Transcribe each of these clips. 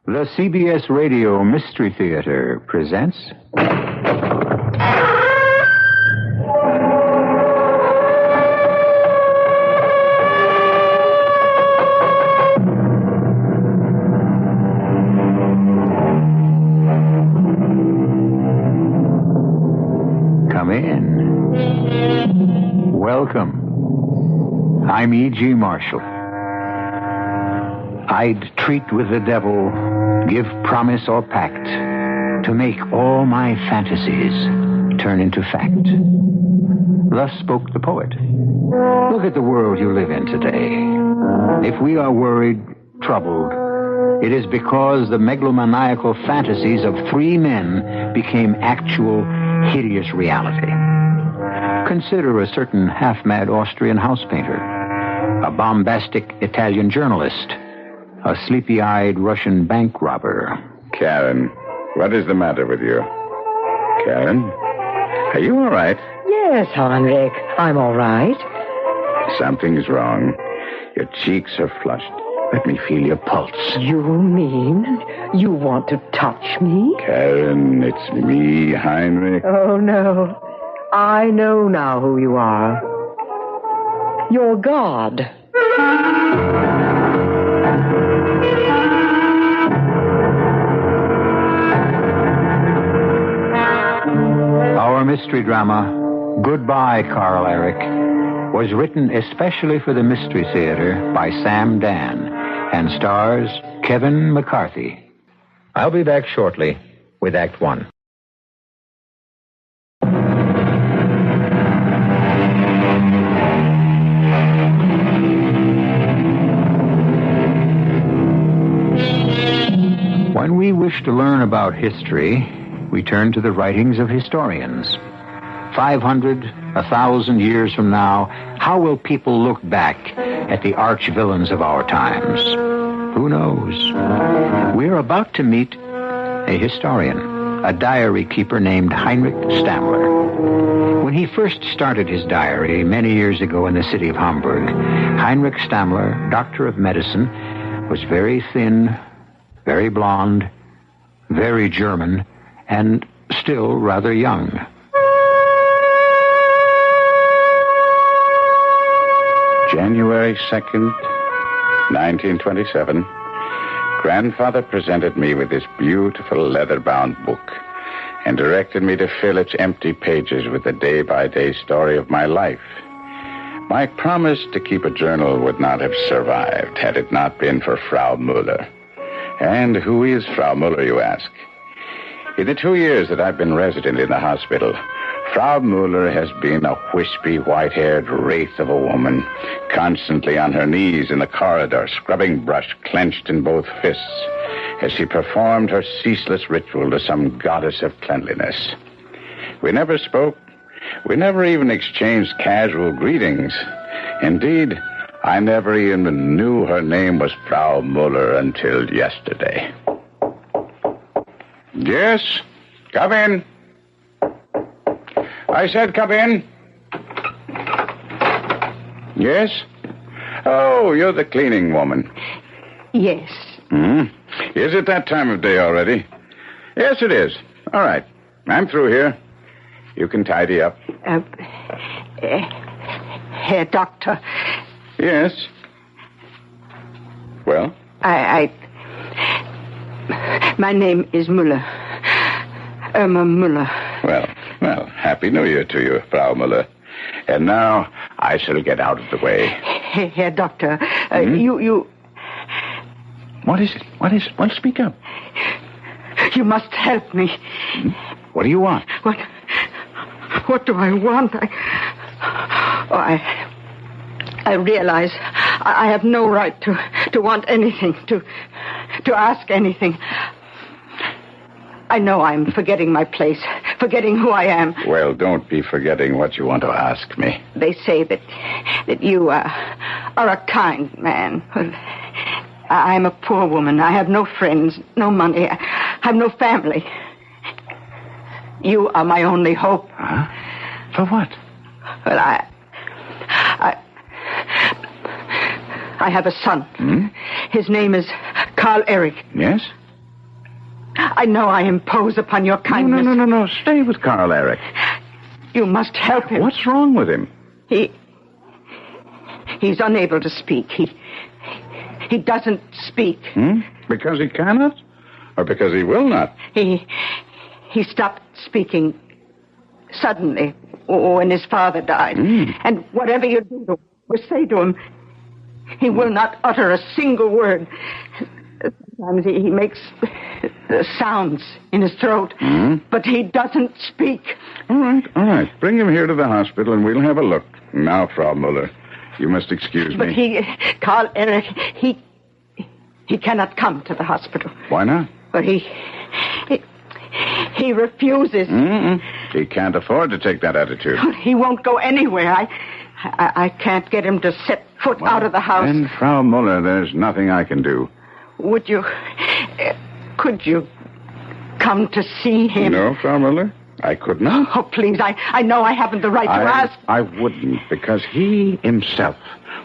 The CBS Radio Mystery Theater presents... Come in. Welcome. I'm E.G. Marshall. I'd treat with the devil, give promise or pact, to make all my fantasies turn into fact. Thus spoke the poet. Look at the world you live in today. If we are worried, troubled, it is because the megalomaniacal fantasies of three men became actual, hideous reality. Consider a certain half-mad Austrian house painter, a bombastic Italian journalist, a sleepy-eyed Russian bank robber. Karen, what is the matter with you? Karen, are you all right? Yes, Heinrich, I'm all right. Something's wrong. Your cheeks are flushed. Let me feel your pulse. You mean you want to touch me? Karen, it's me, Heinrich. Oh, no. I know now who you are. You're God. Our mystery drama, Goodbye, Karl Erich, was written especially for the Mystery Theater by Sam Dann and stars Kevin McCarthy. I'll be back shortly with Act One. When we wish to learn about history, we turn to the writings of historians. 500, 1,000 years from now, how will people look back at the arch-villains of our times? Who knows? We're about to meet a historian, a diary keeper named Heinrich Stammler. When he first started his diary many years ago in the city of Hamburg, Heinrich Stammler, doctor of medicine, was very thin, very blonde, very German, and still rather young. January 2nd, 1927. Grandfather presented me with this beautiful leather-bound book and directed me to fill its empty pages with the day-by-day story of my life. My promise to keep a journal would not have survived had it not been for Frau Müller. And who is Frau Müller, you ask? In the 2 years that I've been resident in the hospital, Frau Müller has been a wispy, white-haired wraith of a woman, constantly on her knees in the corridor, scrubbing brush clenched in both fists, as she performed her ceaseless ritual to some goddess of cleanliness. We never spoke. We never even exchanged casual greetings. Indeed, I never even knew her name was Frau Müller until yesterday. Yes? Come in. I said come in. Yes? Oh, you're the cleaning woman. Yes. Is it that time of day already? Yes, it is. All right. I'm through here. You can tidy up. Herr Doctor. Yes. Well? My name is Müller. Irma Müller. Well, Happy New Year to you, Frau Müller. And now I shall get out of the way. Herr Doctor, you... What is it? Well, speak up. You must help me. What do you want? What do I want? I realize I have no right to want anything, to ask anything. I know I'm forgetting my place, forgetting who I am. Well, don't be forgetting what you want to ask me. They say that you are a kind man. Well, I'm a poor woman. I have no friends, no money. I have no family. You are my only hope. Huh? For what? Well, I have a son. His name is Karl Erich. Yes? I know I impose upon your kindness. No. Stay with Karl Erich. You must help him. What's wrong with him? He's unable to speak. He doesn't speak. Because he cannot? Or because he will not? He stopped speaking suddenly when his father died. And whatever you do to or say to him, he will not utter a single word. Sometimes he makes sounds in his throat, but he doesn't speak. All right. Bring him here to the hospital and we'll have a look. Now, Frau Muller, you must excuse me. But Karl Erich, he cannot come to the hospital. Why not? But he refuses. He can't afford to take that attitude. He won't go anywhere. I can't get him to set foot out of the house. Then, Frau Muller, there's nothing I can do. Could you come to see him? No, Frau Muller, I could not. Oh, please, I know I haven't the right to ask. I wouldn't, because he himself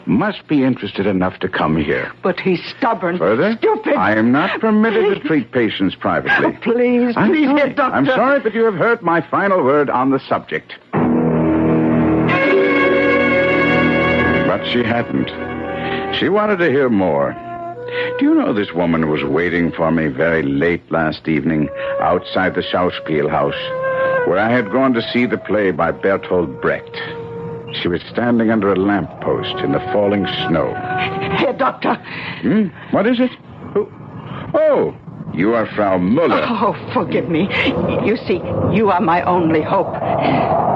must be interested enough to come here. But he's stubborn. Further? Stupid. I am not permitted to treat patients privately. Oh, please, dear doctor. I'm sorry, but you have heard my final word on the subject. But she hadn't. She wanted to hear more. Do you know this woman was waiting for me very late last evening outside the Schauspielhaus, where I had gone to see the play by Bertolt Brecht. She was standing under a lamppost in the falling snow. Herr Doctor. What is it? Who? Oh, you are Frau Muller. Oh, forgive me. You see, you are my only hope.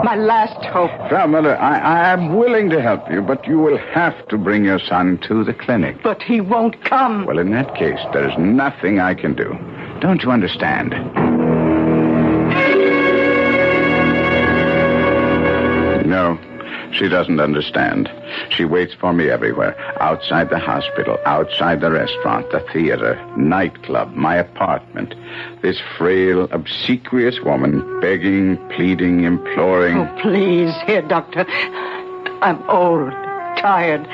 My last hope. Frau Muller, I am willing to help you, but you will have to bring your son to the clinic. But he won't come. Well, in that case, there's nothing I can do. Don't you understand? No, she doesn't understand. She waits for me everywhere. Outside the hospital, outside the restaurant, the theater, nightclub, my apartment. This frail, obsequious woman, begging, pleading, imploring. Oh, please, Herr Doctor. I'm old, tired.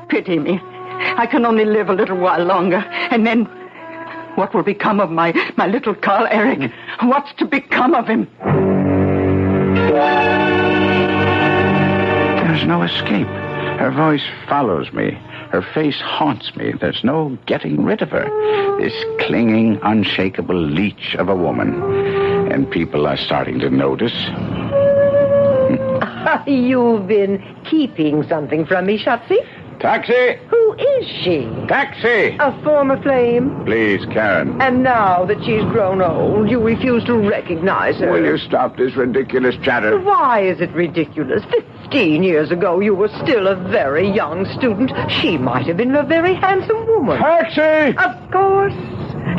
Pity me. I can only live a little while longer. And then what will become of my little Karl Erich? What's to become of him? There's no escape. Her voice follows me. Her face haunts me. There's no getting rid of her. This clinging, unshakable leech of a woman. And people are starting to notice. You've been keeping something from me, Schatzi. Taxi! Who is she? Taxi! A former flame? Please, Karen. And now that she's grown old, you refuse to recognize her. Will you stop this ridiculous chatter? Why is it ridiculous? 15 years ago, you were still a very young student. She might have been a very handsome woman. Taxi! Of course.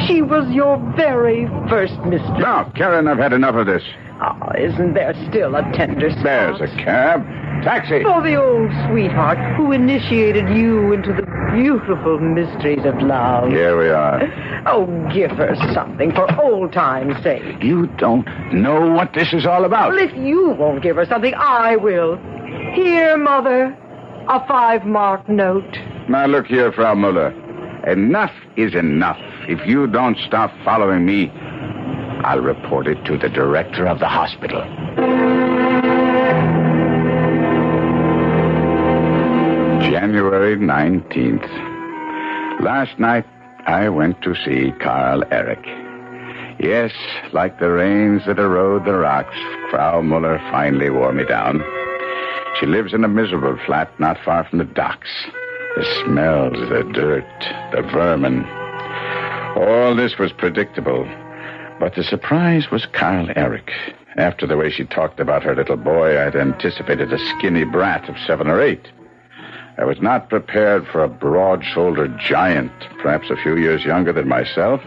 She was your very first mistress. Now, Karen, I've had enough of this. Ah, isn't there still a tender spot? There's a cab. Taxi! For the old sweetheart who initiated you into the beautiful mysteries of love. Here we are. Oh, give her something for old time's sake. You don't know what this is all about. Well, if you won't give her something, I will. Here, Mother, a 5-mark note. Now, look here, Frau Muller. Enough is enough. If you don't stop following me, I'll report it to the director of the hospital. January 19th. Last night, I went to see Karl Erich. Yes, like the rains that erode the rocks, Frau Muller finally wore me down. She lives in a miserable flat not far from the docks. The smells, the dirt, the vermin. All this was predictable. But the surprise was Karl Erich. After the way she talked about her little boy, I'd anticipated a skinny brat of 7 or 8. I was not prepared for a broad-shouldered giant, perhaps a few years younger than myself.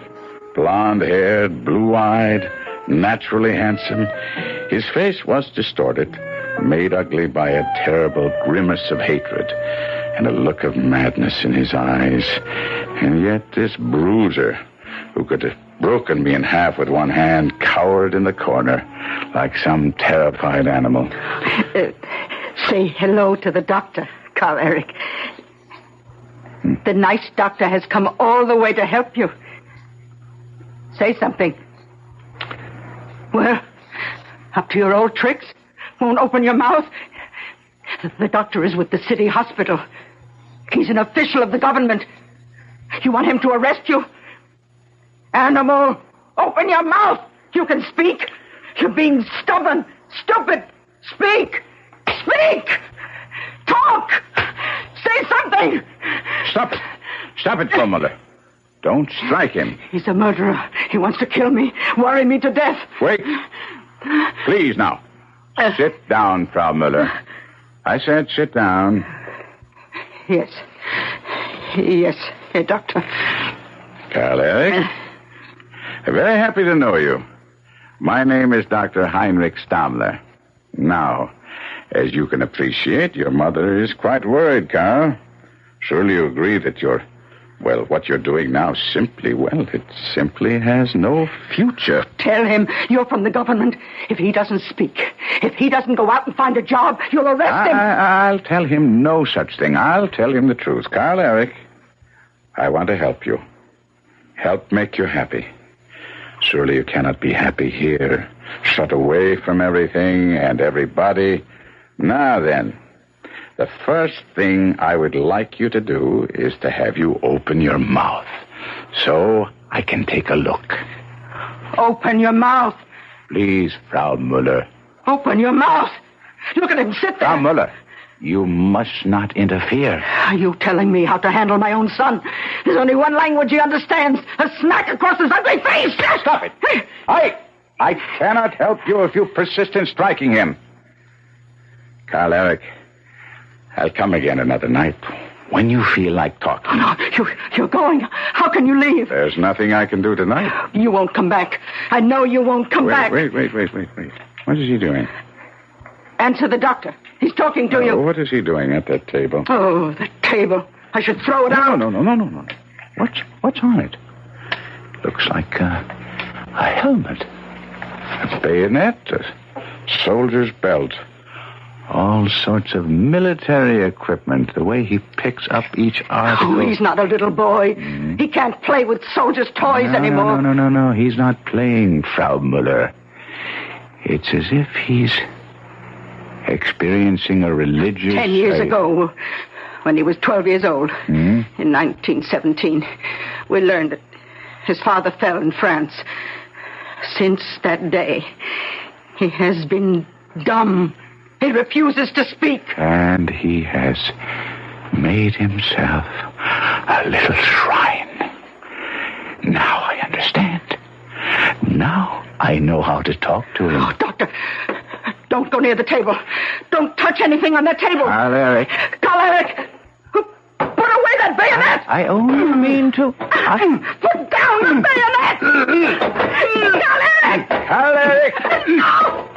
Blonde-haired, blue-eyed, naturally handsome. His face was distorted, made ugly by a terrible grimace of hatred, and a look of madness in his eyes. And yet this bruiser, who could have broken me in half with one hand, cowered in the corner like some terrified animal. Say hello to the doctor, Karl Erich. The nice doctor has come all the way to help you. Say something. Well, up to your old tricks? Won't open your mouth? The doctor is with the city hospital. He's an official of the government. You want him to arrest you? Animal, open your mouth. You can speak. You're being stubborn, stupid. Speak. Speak. Talk. Say something. Stop it. Stop it, Stammler. Don't strike him. He's a murderer. He wants to kill me, worry me to death. Wait. Please, now. Sit down, Frau Müller. I said sit down. Yes. Yes, Doctor. Karl Erich. I'm very happy to know you. My name is Dr. Heinrich Stammler. Now, as you can appreciate, your mother is quite worried, Karl. Surely you agree that what you're doing now it simply has no future. Tell him you're from the government. If he doesn't speak, if he doesn't go out and find a job, you'll arrest him. I'll tell him no such thing. I'll tell him the truth. Karl Erich, I want to help you. Help make you happy. Surely you cannot be happy here, shut away from everything and everybody. Now then, the first thing I would like you to do is to have you open your mouth so I can take a look. Open your mouth. Please, Frau Müller. Open your mouth. Look at him sit there. Frau Müller, you must not interfere. Are you telling me how to handle my own son? There's only one language he understands. A smack across his ugly face. Stop it. I cannot help you if you persist in striking him. Karl Erich, I'll come again another night when you feel like talking. Oh, no, you're going. How can you leave? There's nothing I can do tonight. You won't come back. I know you won't come back. Wait. What is he doing? Answer the doctor. He's talking to you. What is he doing at that table? Oh, the table. I should throw it out. No. What's on it? Looks like a helmet. A bayonet. A soldier's belt. All sorts of military equipment. The way he picks up each article. Oh, he's not a little boy. He can't play with soldiers' toys anymore. No. He's not playing, Frau Müller. It's as if he's experiencing a religious... 10 years ago, when he was 12 years old, in 1917, we learned that his father fell in France. Since that day, he has been dumb. He refuses to speak. And he has made himself a little shrine. Now I understand. Now I know how to talk to him. Oh, Doctor, don't go near the table. Don't touch anything on that table. Karl Erich. Karl Erich! Put away that bayonet! I only mean to... Put down the bayonet! Karl Erich! Karl Erich! No!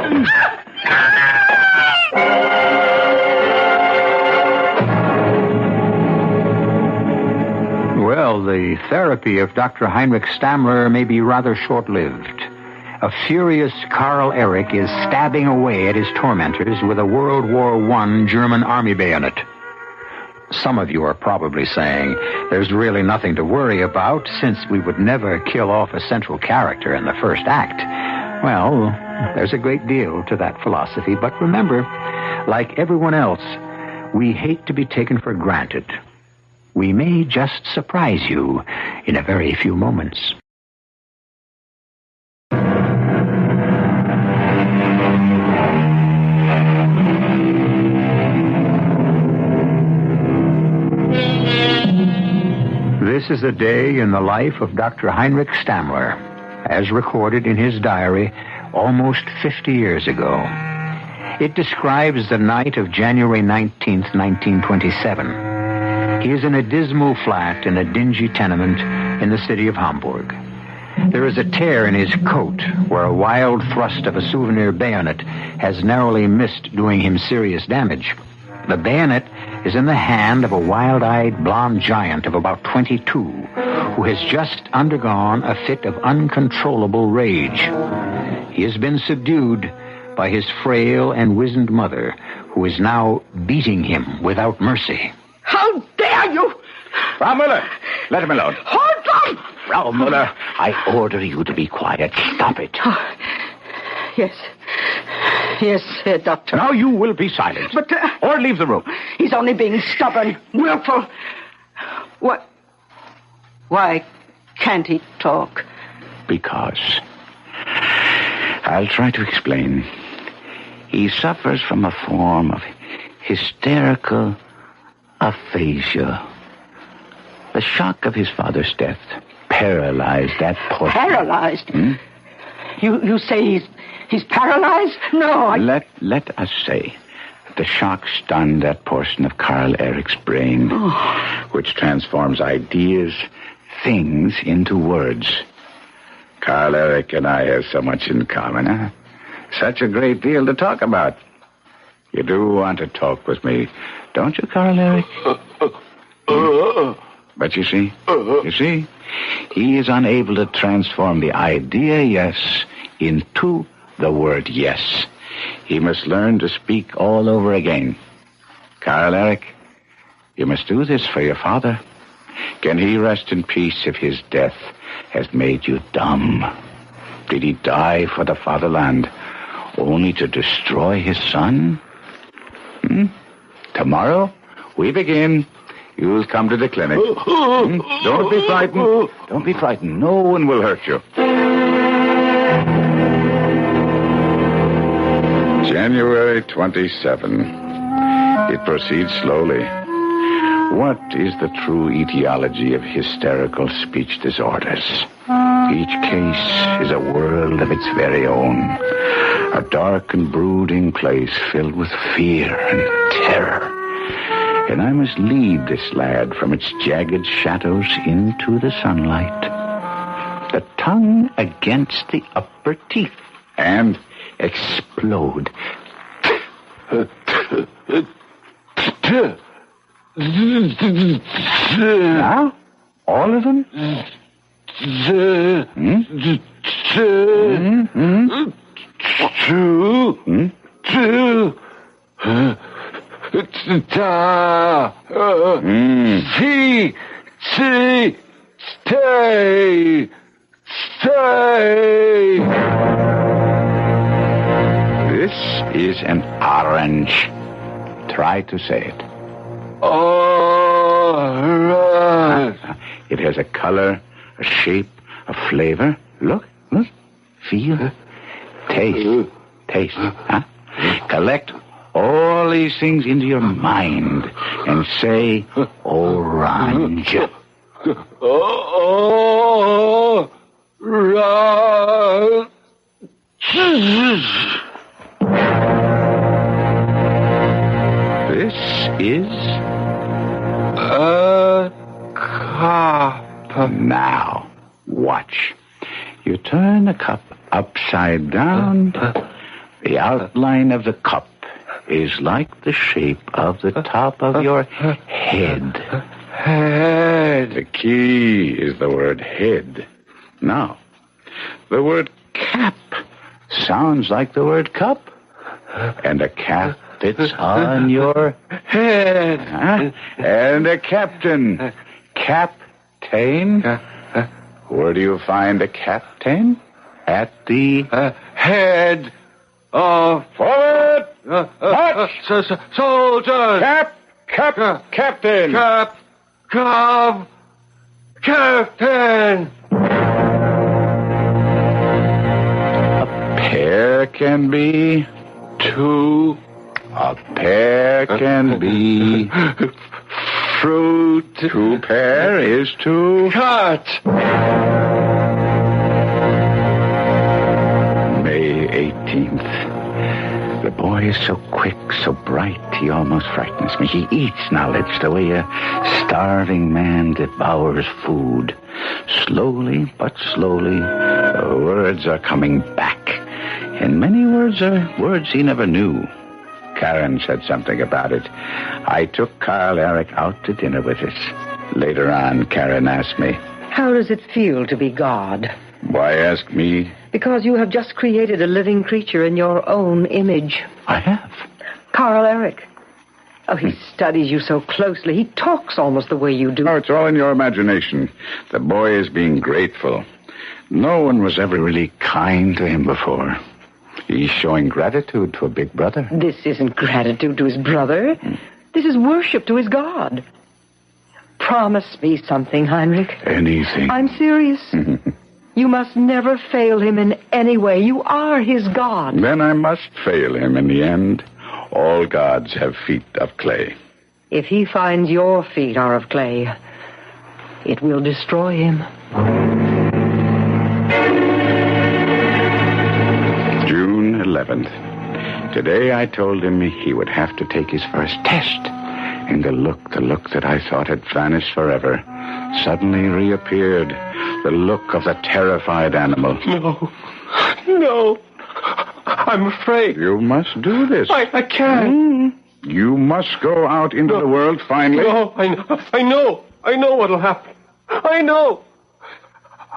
Well, the therapy of Dr. Heinrich Stammler may be rather short-lived. A furious Karl Erich is stabbing away at his tormentors with a World War I German army bayonet. Some of you are probably saying there's really nothing to worry about since we would never kill off a central character in the first act. Well, there's a great deal to that philosophy, but remember, like everyone else, we hate to be taken for granted. We may just surprise you in a very few moments. This is a day in the life of Dr. Heinrich Stammler, as recorded in his diary almost 50 years ago. It describes the night of January 19th, 1927. He is in a dismal flat in a dingy tenement in the city of Hamburg. There is a tear in his coat where a wild thrust of a souvenir bayonet has narrowly missed doing him serious damage. The bayonet is in the hand of a wild-eyed blonde giant of about 22 who has just undergone a fit of uncontrollable rage. He has been subdued by his frail and wizened mother, who is now beating him without mercy. How dare you! Frau Müller, let him alone. Hold them! Frau Muller, I order you to be quiet. Stop it. Oh, yes. Yes, Herr Doctor. Now you will be silent. But... or leave the room. He's only being stubborn, willful. What? Why can't he talk? Because... I'll try to explain. He suffers from a form of hysterical aphasia. The shock of his father's death paralyzed that portion. Paralyzed? You say he's paralyzed? No, Let us say that the shock stunned that portion of Karl Erich's brain, which transforms ideas, things into words. Karl Erich and I have so much in common, huh? Such a great deal to talk about. You do want to talk with me, don't you, Karl Erich? But you see, he is unable to transform the idea yes into the word yes. He must learn to speak all over again. Karl Erich, you must do this for your father. Can he rest in peace if his death has made you dumb? Did he die for the fatherland only to destroy his son? Tomorrow, we begin. You'll come to the clinic. Don't be frightened. Don't be frightened. No one will hurt you. January 27. It proceeds slowly. What is the true etiology of hysterical speech disorders? Each case is a world of its very own. A dark and brooding place filled with fear and terror. And I must lead this lad from its jagged shadows into the sunlight. The tongue against the upper teeth. And explode. Now? All of them? Stay. This is an orange. Try to say it. Orange. It has a color, a shape, a flavor. Look. Feel. Taste. Huh? Collect all these things into your mind and say orange. This is a cup. Now, watch. You turn the cup upside down. The outline of the cup is like the shape of the top of your head. Head. The key is the word head. Now, the word cap sounds like the word cup. And a cap fits on your head. Huh? And a captain. Captain. Where do you find a captain? At the head of... Forward! Soldiers! Captain! Captain! A pear can be two. A pear can be fruit. Two pear is to cut. May 18th. The boy is so quick, so bright, he almost frightens me. He eats knowledge the way a starving man devours food. Slowly but slowly, the words are coming back. And many words are words he never knew. Karen said something about it. I took Karl Erich out to dinner with us. Later on, Karen asked me, "How does it feel to be God?" "Why ask me?" "Because you have just created a living creature in your own image." "I have?" "Karl Erich, Oh, he studies you so closely. He talks almost the way you do. Oh, it's all in your imagination. The boy is being grateful. No one was ever really kind to him before. He's showing gratitude to a big brother. This isn't gratitude to his brother. This is worship to his God. Promise me something, Heinrich. Anything. I'm serious. You must never fail him in any way. You are his God. Then I must fail him in the end. All gods have feet of clay. If he finds your feet are of clay, it will destroy him. June 11th. Today I told him he would have to take his first test. And the look that I thought had vanished forever suddenly reappeared. The look of the terrified animal. No. I'm afraid. You must do this. I can't. You must go out into the world finally. No, I know. I know what'll happen. I know.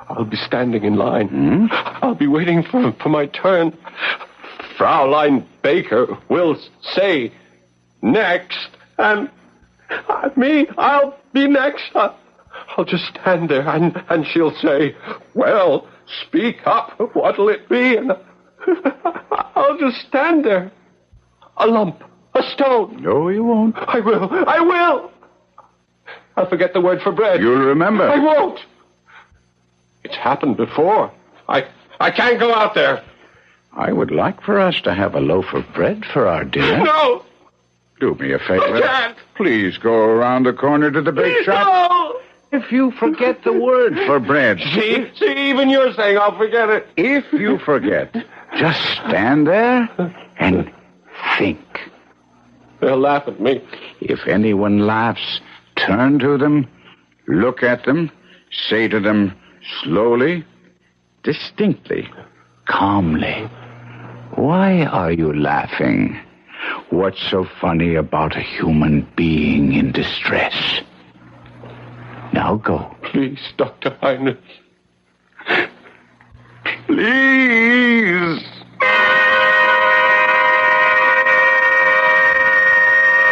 I'll be standing in line. I'll be waiting for my turn. Fraulein Baker will say next, and I'll be next. I'll just stand there, and she'll say, well, speak up. What'll it be? And I'll just stand there. A lump. A stone. No, you won't. I will. I'll forget the word for bread. You'll remember. I won't. It's happened before. I can't go out there. I would like for us to have a loaf of bread for our dinner. No. Do me a favor. I can't. Please go around the corner to the bake shop. No. If you forget the word for bread. See, even you're saying I'll forget it. If you forget, just stand there and think. They'll laugh at me. If anyone laughs, turn to them, look at them, say to them slowly, distinctly, calmly, why are you laughing? What's so funny about a human being in distress? Now go. Please, Dr. Heinrich. Please.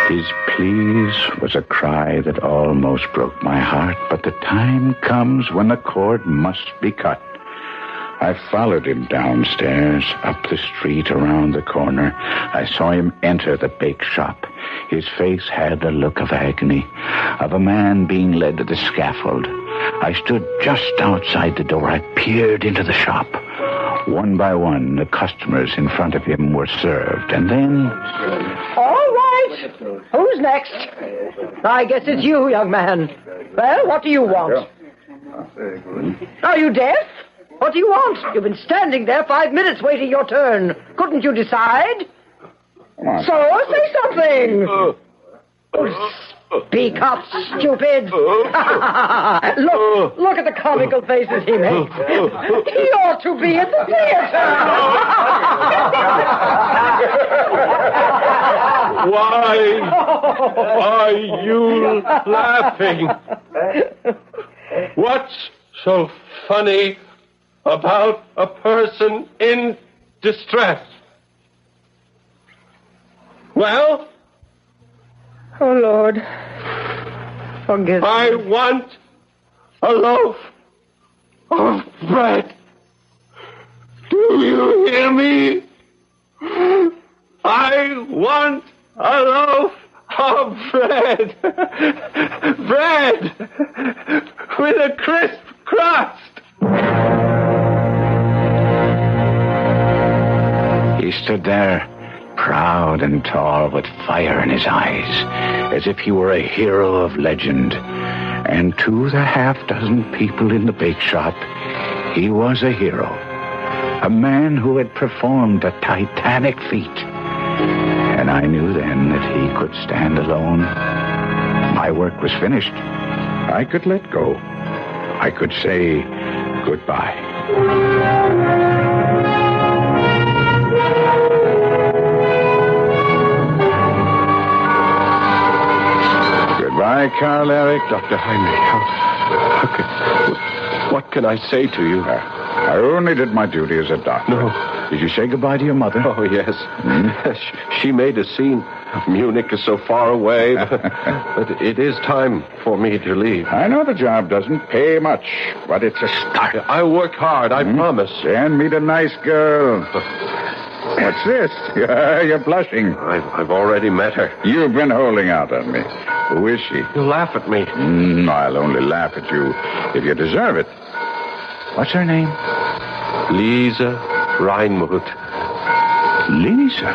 His please was a cry that almost broke my heart, but the time comes when the cord must be cut. I followed him downstairs, up the street, around the corner. I saw him enter the bake shop. His face had the look of agony, of a man being led to the scaffold. I stood just outside the door. I peered into the shop. One by one, the customers in front of him were served, and then... All right. Who's next? I guess it's you, young man. Well, what do you want? Are you deaf? What do you want? You've been standing there 5 minutes waiting your turn. Couldn't you decide? So, say something. Speak up, stupid. Look at the comical faces he makes. He ought to be at the theater. Why are you laughing? What's so funny about a person in distress? Well? Oh, Lord. Forgive me. I want a loaf of bread. Do you hear me? I want a loaf of bread. Bread with a crisp crust. He stood there, proud and tall, with fire in his eyes, as if he were a hero of legend. And to the half-dozen people in the bake shop, he was a hero. A man who had performed a titanic feat. And I knew then that he could stand alone. My work was finished. I could let go. I could say goodbye. Goodbye, Karl Erich. Dr. Heinrich, what can I say to you? I only did my duty as a doctor. No. Did you say goodbye to your mother? Oh, yes. She made a scene. Munich is so far away, but it is time for me to leave. I know the job doesn't pay much, but it's a start. I'll work hard, I promise. And meet a nice girl. What's this? You're blushing. I've already met her. You've been holding out on me. Who is she? You laugh at me. I'll only laugh at you if you deserve it. What's her name? Lisa Reinmuth. Lisa?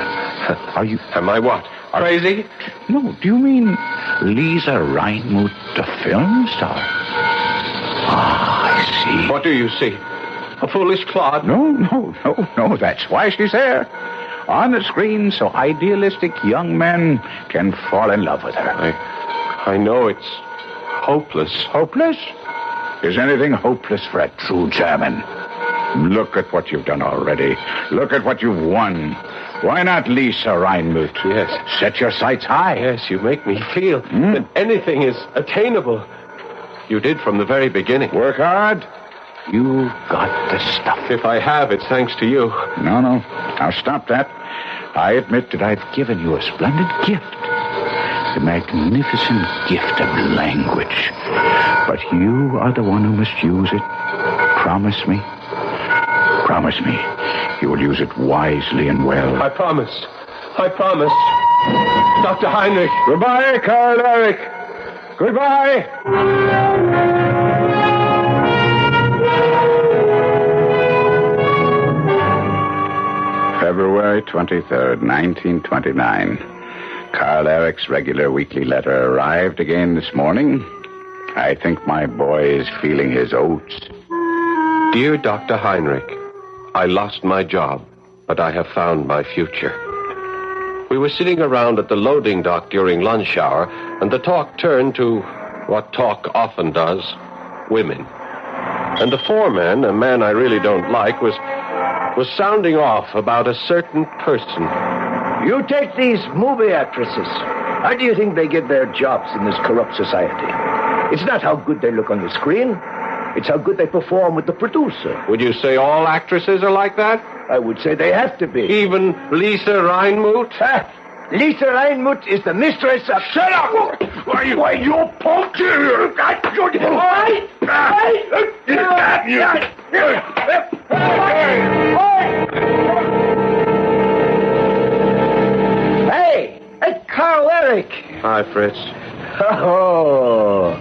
Are you... Am I what? Crazy? No, do you mean Lisa Reinmuth, the film star? I see. What do you see? A foolish clod? No. That's why she's there. On the screen, so idealistic young men can fall in love with her. I know it's hopeless. Hopeless? Is anything hopeless for a true German? Look at what you've done already. Look at what you've won. Why not Lisa Reinmuth? Yes. Set your sights high. Yes, you make me feel that anything is attainable. You did from the very beginning. Work hard. You've got the stuff. If I have, it's thanks to you. No. Now stop that. I admit that I've given you a splendid gift. The magnificent gift of language. But you are the one who must use it. Promise me. Promise me. You will use it wisely and well. I promise. Dr. Heinrich. Goodbye, Karl Erich. Goodbye. February 23rd, 1929. Karl Erich's regular weekly letter arrived again this morning. I think my boy is feeling his oats. Dear Dr. Heinrich, I lost my job, but I have found my future. We were sitting around at the loading dock during lunch hour, and the talk turned to what talk often does, women. And the foreman, a man I really don't like, was sounding off about a certain person. You take these movie actresses. How do you think they get their jobs in this corrupt society? It's not how good they look on the screen. It's how good they perform with the producer. Would you say all actresses are like that? I would say they have to be. Even Lisa Reinmuth? Lisa Reinmuth is the mistress of... Shut up! Why, you punk! Hey, it's Karl Erich. Hi, Fritz. Oh,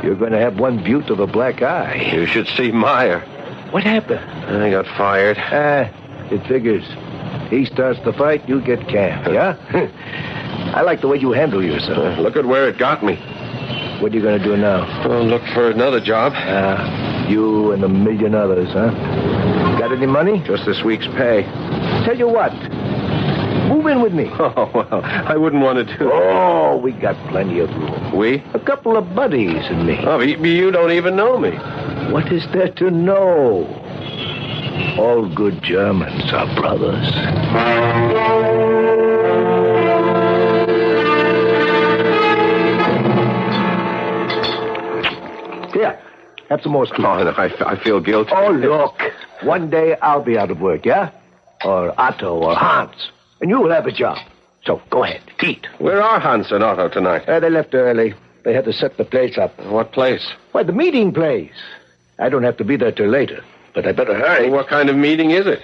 you're going to have one beaut of a black eye. You should see Meyer. What happened? I got fired. It figures. He starts the fight, you get canned, yeah? I like the way you handle yourself. Look at where it got me. What are you going to do now? Well, look for another job. You and a million others, huh? Got any money? Just this week's pay. Tell you what. Move in with me. Oh, well, I wouldn't want to do... Oh, we got plenty of room. We? A couple of buddies and me. Oh, you don't even know me. What is there to know? All good Germans are brothers. Here, have some more. Oh, no, I feel guilty. Oh, look. One day I'll be out of work, yeah? Or Otto or Hans. And you'll have a job. So, go ahead. Eat. Where are Hans and Otto tonight? They left early. They had to set the place up. What place? Why, the meeting place. I don't have to be there till later. But I better hurry. Well, what kind of meeting is it?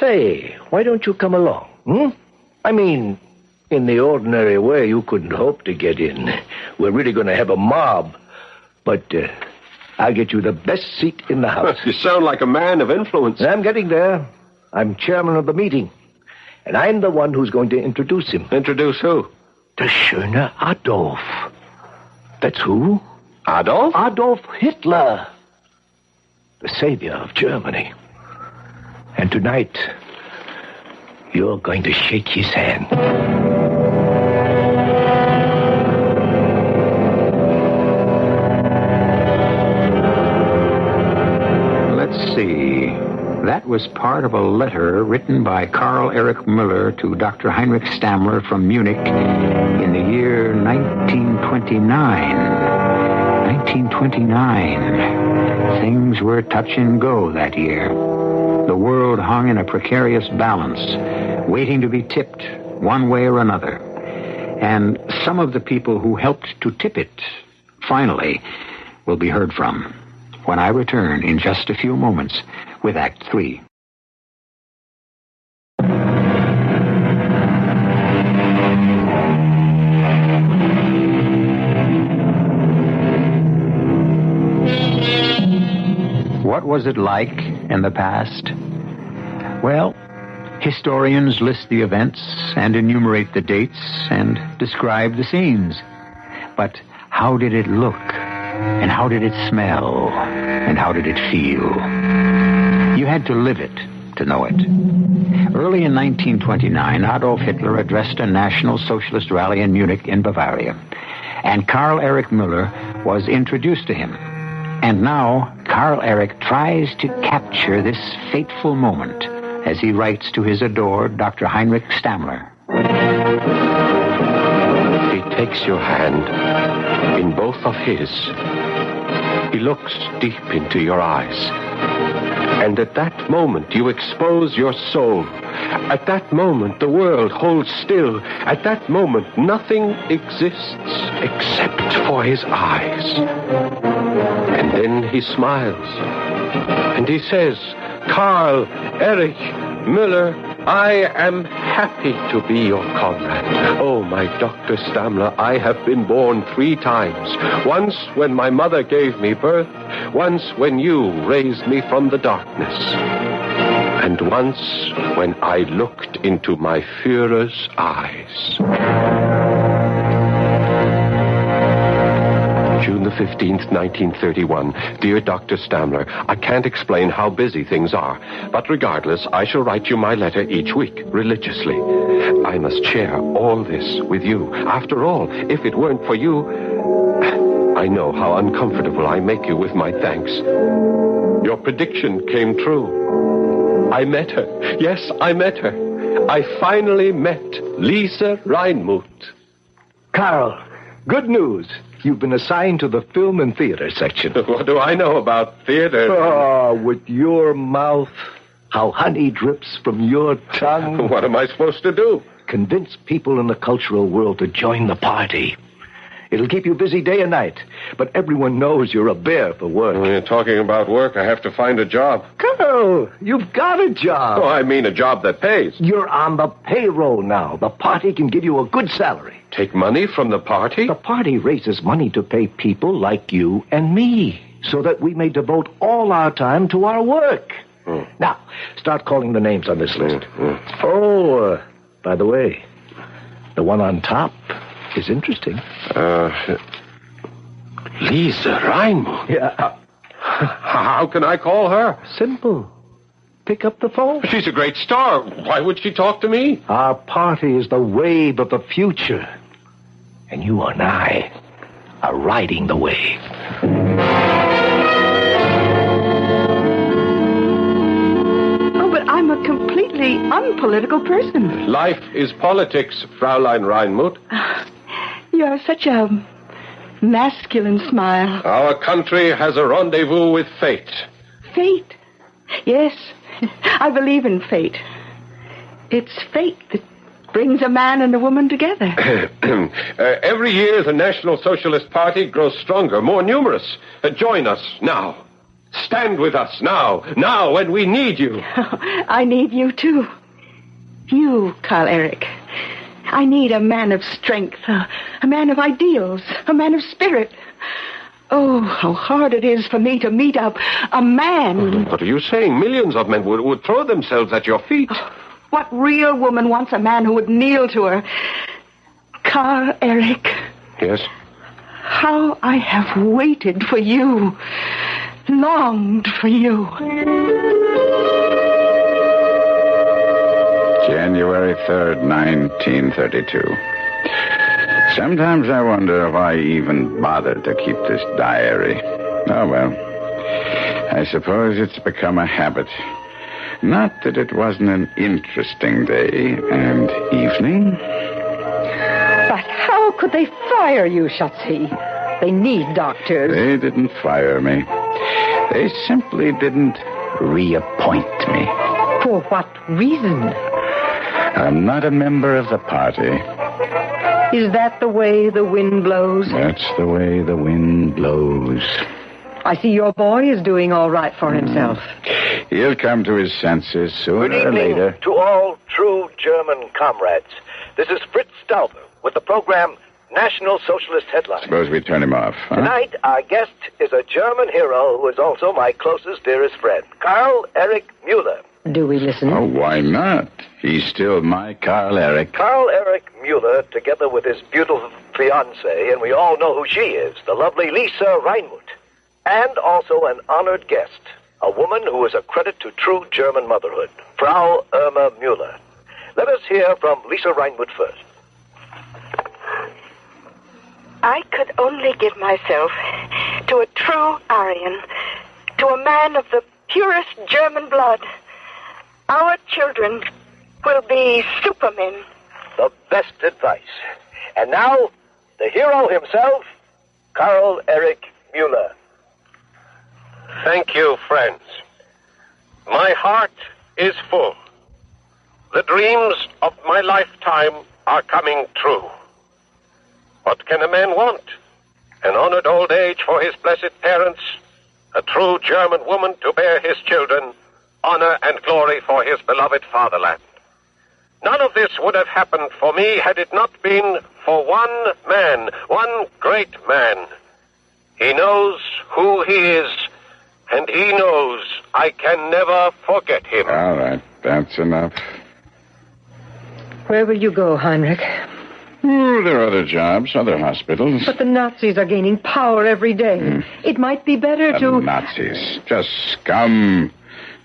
Say, why don't you come along, I mean, in the ordinary way, you couldn't hope to get in. We're really going to have a mob. But I'll get you the best seat in the house. You sound like a man of influence. I'm getting there. I'm chairman of the meeting. And I'm the one who's going to introduce him. Introduce who? The schöne Adolf. That's who? Adolf? Adolf Hitler. The savior of Germany. And tonight, you're going to shake his hand. Let's see. That was part of a letter written by Karl Erich Müller to Dr. Heinrich Stammler from Munich in the year 1929. 1929. Things were touch and go that year. The world hung in a precarious balance, waiting to be tipped one way or another. And some of the people who helped to tip it, finally, will be heard from when I return in just a few moments with Act 3. What was it like in the past? Well, historians list the events and enumerate the dates and describe the scenes. But how did it look? And how did it smell? And how did it feel? You had to live it to know it. Early in 1929, Adolf Hitler addressed a National Socialist rally in Munich in Bavaria. And Karl Erich Müller was introduced to him. And now, Karl Erich tries to capture this fateful moment as he writes to his adored Dr. Heinrich Stammler. He takes your hand in both of his. He looks deep into your eyes. And at that moment, you expose your soul. At that moment, the world holds still. At that moment, nothing exists except for his eyes. And then he smiles. And he says, Karl Erich Müller, I am happy to be your comrade. Oh, my Dr. Stammler, I have been born 3 times. Once when my mother gave me birth, once when you raised me from the darkness, and once when I looked into my Führer's eyes. June the 15th, 1931. Dear Dr. Stammler, I can't explain how busy things are, but regardless, I shall write you my letter each week, religiously. I must share all this with you. After all, if it weren't for you, I know how uncomfortable I make you with my thanks. Your prediction came true. I met her. Yes, I met her. I finally met Lisa Reinmuth. Karl, good news. You've been assigned to the film and theater section. What do I know about theater? Oh, with your mouth, how honey drips from your tongue. What am I supposed to do? Convince people in the cultural world to join the party. It'll keep you busy day and night, but everyone knows you're a bear for work. When you're talking about work, I have to find a job. Karl, you've got a job. Oh, I mean a job that pays. You're on the payroll now. The party can give you a good salary. Take money from the party? The party raises money to pay people like you and me, so that we may devote all our time to our work. Now, start calling the names on this list. Oh, by the way, the one on top is interesting. Lisa Reinmuth? Yeah. How can I call her? Simple. Pick up the phone. She's a great star. Why would she talk to me? Our party is the wave of the future. And you and I are riding the wave. Oh, but I'm a completely unpolitical person. Life is politics, Fraulein Reinmuth. You have such a masculine smile. Our country has a rendezvous with fate. Fate? Yes, I believe in fate. It's fate that brings a man and a woman together. Every year, the National Socialist Party grows stronger, more numerous. Join us now. Stand with us now. Now, when we need you. I need you, too. You, Karl Erich. I need a man of strength, a man of ideals, a man of spirit. Oh, how hard it is for me to meet a man. What are you saying? Millions of men would throw themselves at your feet. What real woman wants a man who would kneel to her? Karl Erich. Yes? How I have waited for you. Longed for you. January 3rd, 1932. Sometimes I wonder if I even bothered to keep this diary. Oh, well. I suppose it's become a habit. Not that it wasn't an interesting day and evening. But how could they fire you, Schatzi? They need doctors. They didn't fire me. They simply didn't reappoint me. For what reason? I'm not a member of the party. Is that the way the wind blows? That's the way the wind blows. I see your boy is doing all right for himself. He'll come to his senses sooner Good or evening later. to all true German comrades. This is Fritz Stahlberg with the program National Socialist Headlines. Suppose we turn him off, huh? Tonight, our guest is a German hero who is also my closest, dearest friend, Karl Erich Mueller. Do we listen? Oh, why not? He's still my Karl Erich. Karl Erich Mueller, together with his beautiful fiancée, and we all know who she is, the lovely Lisa Reinmuth, and also an honored guest, a woman who is a credit to true German motherhood, Frau Irma Mueller. Let us hear from Lisa Reinmuth first. I could only give myself to a true Aryan, to a man of the purest German blood. Our children will be supermen. The best advice. And now, the hero himself, Karl Erich Mueller. Thank you, friends. My heart is full. The dreams of my lifetime are coming true. What can a man want? An honored old age for his blessed parents, a true German woman to bear his children, honor and glory for his beloved fatherland. None of this would have happened for me had it not been for one man, one great man. He knows who he is, and he knows I can never forget him. All right, that's enough. Where will you go, Heinrich? Oh, there are other jobs, other hospitals. But the Nazis are gaining power every day. It might be better The to... Nazis. Just scum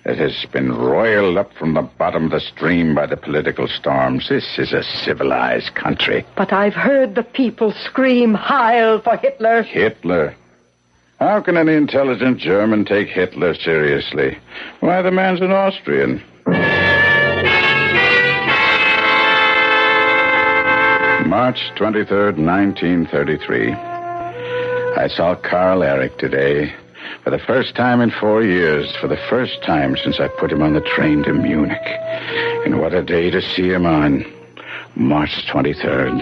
that has been roiled up from the bottom of the stream by the political storms. This is a civilized country. But I've heard the people scream, Heil for Hitler. Hitler. How can any intelligent German take Hitler seriously? Why, the man's an Austrian. March 23rd, 1933. I saw Karl Erich today. For the first time in 4 years. For the first time since I put him on the train to Munich. And what a day to see him on. March 23rd.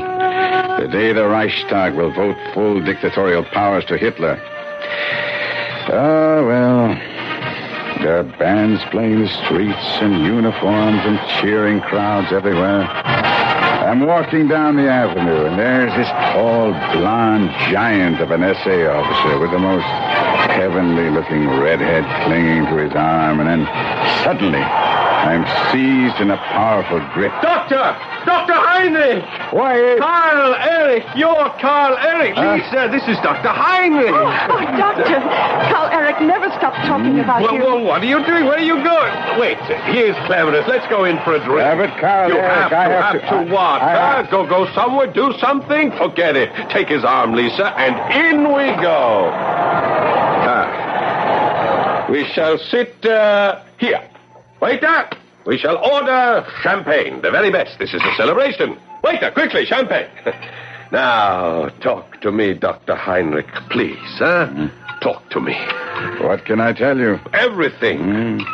The day the Reichstag will vote full dictatorial powers to Hitler. Oh, well. There are bands playing the streets and uniforms and cheering crowds everywhere. I'm walking down the avenue, and there's this tall, blonde giant of an SA officer with the most heavenly-looking redhead clinging to his arm, and then suddenly I'm seized in a powerful grip. Doctor! Dr. Heinrich! Why, Karl Erich! You're Karl Erich! Lisa, this is Dr. Heinrich! Oh, Doctor, Karl Erich never stopped talking about you. Well, what are you doing? Where are you going? Wait, here's cleverness. Let's go in for a drink. Yeah, but Karl You Erich, have to what? I Go somewhere, do something? Forget it. Take his arm, Lisa, and in we go. We shall sit here. Waiter, we shall order champagne, the very best. This is a celebration. Waiter, quickly, champagne. Now, talk to me, Dr. Heinrich, please, huh? Talk to me. What can I tell you? Everything.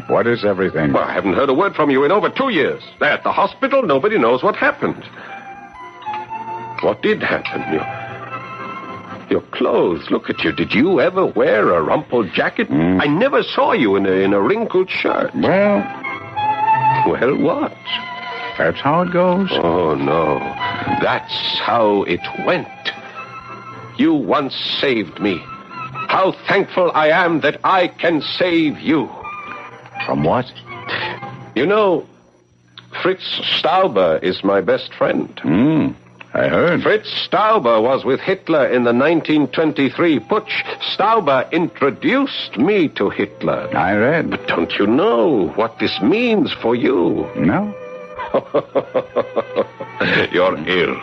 What is everything? Well, I haven't heard a word from you in over 2 years. At the hospital, nobody knows what happened. What did happen? Your clothes. Look at you. Did you ever wear a rumpled jacket? I never saw you in a wrinkled shirt. Well, what? that's how it goes. Oh, no. That's how it went. You once saved me. How thankful I am that I can save you. From what? You know, Fritz Stahlberg is my best friend. I heard. Fritz Stahlberg was with Hitler in the 1923 putsch. Stahlberg introduced me to Hitler. I read. But don't you know what this means for you? No? You're ill.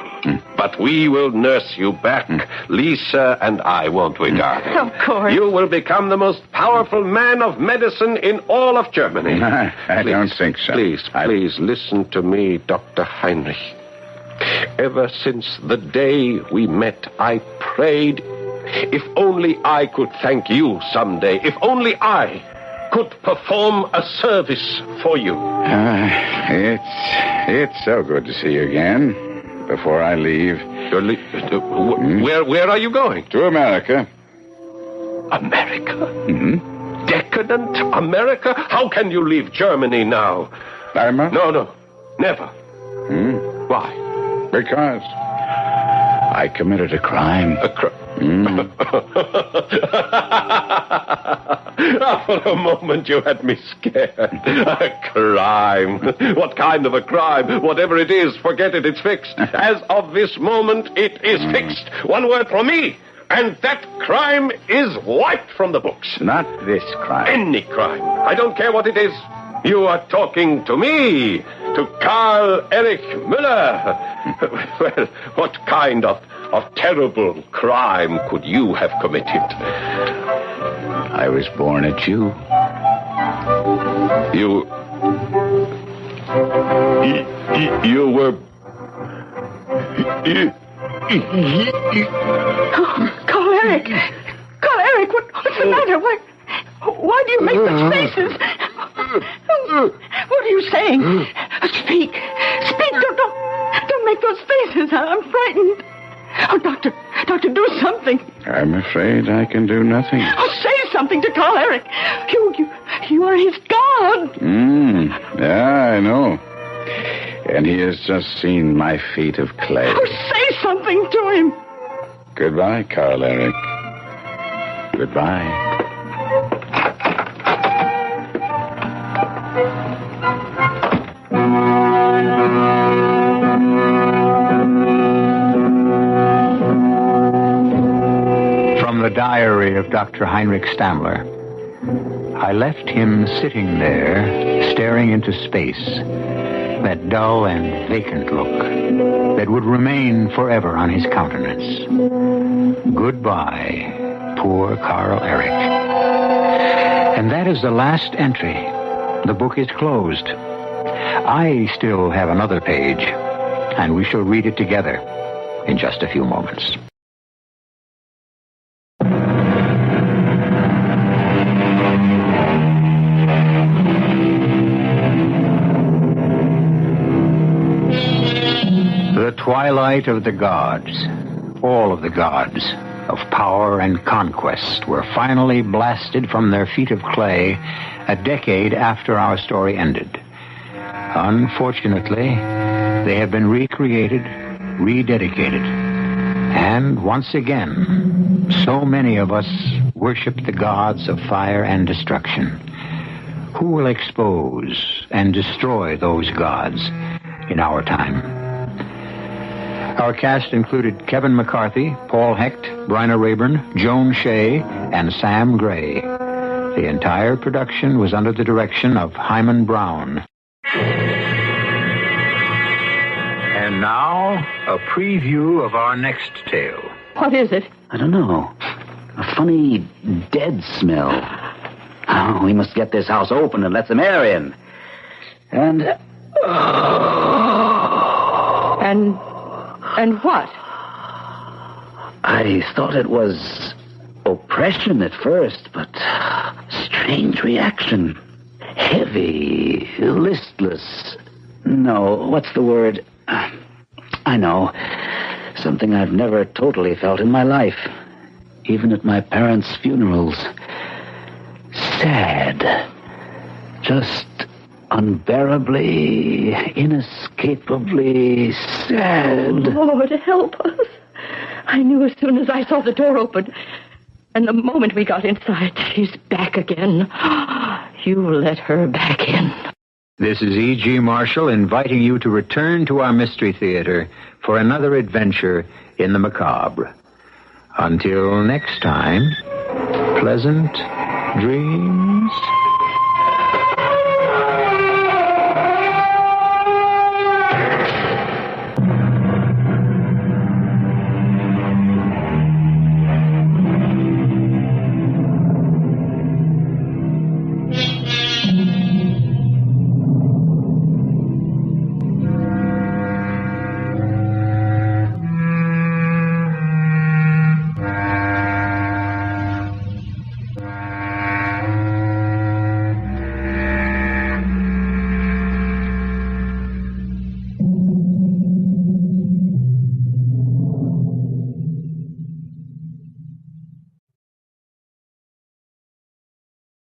But we will nurse you back. Lisa and I, won't we, darling? Of course. You will become the most powerful man of medicine in all of Germany. I don't think so. Please listen to me, Dr. Heinrich. Ever since the day we met, I prayed, if only I could thank you someday, if only I could perform a service for you. It's so good to see you again. Before I leave... Where are you going? To America. America? Mm-hmm. Decadent America? How can you leave Germany now? No, never. Why? Because I committed a crime. A crime? For a moment you had me scared. A crime. What kind of a crime? Whatever it is, forget it, it's fixed. As of this moment, it is fixed. One word from me, and that crime is wiped from the books. Not this crime. Any crime. I don't care what it is. You are talking to me, to Karl Erich Müller. Well, what kind of terrible crime could you have committed? I was born a Jew. You were... Karl Erich! Karl Erich, what's the matter? Why do you make those faces? What are you saying? Speak! Don't make those faces. I'm frightened. Oh, Doctor, do something. I'm afraid I can do nothing. Oh, say something to Karl Erich. You are his god. Yeah, I know. And he has just seen my feet of clay. Oh, say something to him. Goodbye, Karl Erich. Goodbye. From the diary of Dr. Heinrich Stammler. I left him sitting there, staring into space, that dull and vacant look that would remain forever on his countenance. Goodbye, poor Karl Erich. And that is the last entry. The book is closed. I still have another page, and we shall read it together in just a few moments. The twilight of the gods, all of the gods of power and conquest, were finally blasted from their feet of clay a decade after our story ended. Unfortunately, they have been recreated, rededicated, and once again, so many of us worship the gods of fire and destruction. Who will expose and destroy those gods in our time? Our cast included Kevin McCarthy, Paul Hecht, Bryna Raeburn, Joan Shay, and Sam Gray. The entire production was under the direction of Himan Brown. And now, a preview of our next tale. What is it? I don't know. A funny, dead smell. Oh, we must get this house open and let some air in. And what? I thought it was oppression at first, but strange reaction. Heavy, listless. No, what's the word? I know. Something I've never totally felt in my life. Even at my parents' funerals. Sad. Just unbearably, inescapably sad. Lord, help us. I knew as soon as I saw the door open. And the moment we got inside, she's back again. You let her back in. This is E.G. Marshall inviting you to return to our Mystery Theater for another adventure in the macabre. Until next time, pleasant dreams.